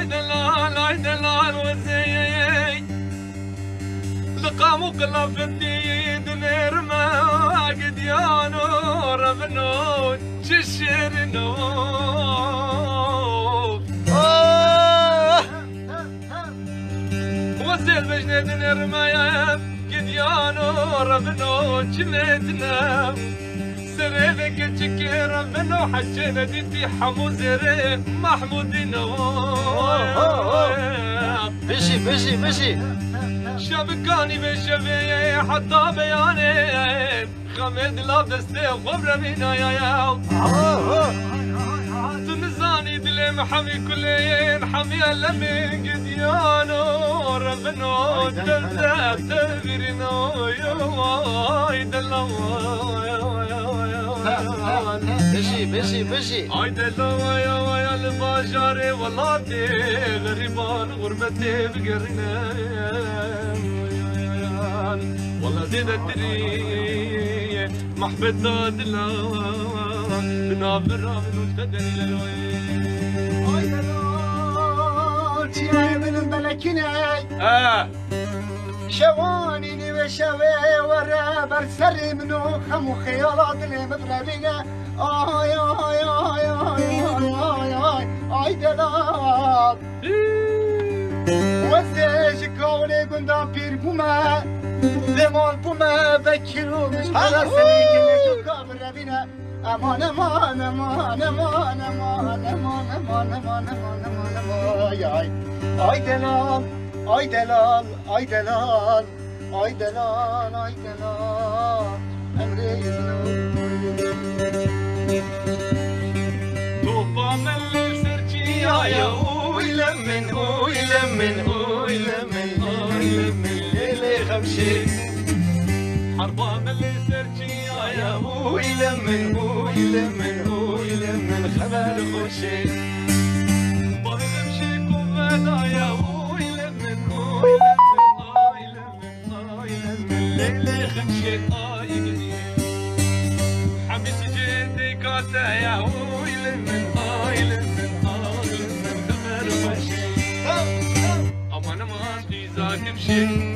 لا دلال وزي لقامو قلبتي دنير ما قد يانو ربنو تشيرنو وزي بجنة دنير ما قد يانو ربنو تشمتنا سريبك تشكي ربنو حجينا ديتي حمو زري محمودينو بشي شبكاني بشبي حتى بياني خمد لا دستي خبر بينا يا تنزاني دلي محمي كلين حمي لمن قديانو ربنو تبدا تبرينو يا دلو بشي اي دلو يا البشر والله غريبان غربتي بقرنا والله زيد الدري محبة دلا بنابرة من وتقدر للوين اي دلال تياي من الملكيني شواني وشوي ورا برسري منو خمو خيالات اللي مضربينا آي آي آي آي آي آي آي دلال وزيش كوني قندام بير بوما زمان بوما بكرو مش على سنيك اللي تقابل ربينا امان امان امان امان امان امان امان امان امان امان امان آي دلال آي دلال آي دلال آي دلال آي دلال طوفا من اللي سرجي يا ويلمن ويلمن ويلمن ويلمن ليلي خمشي حربا من اللي سرجي يا ويلمن ويلمن ويلمن خبر خوشي بابي نمشي كوفادا يا ويلمن ويلمن ويلمن ويلمن ليلي خمشي حميس جدي كاتا يا ويلمن ويلمن ويلمن خبر خوشي امان امان ديزاك مشي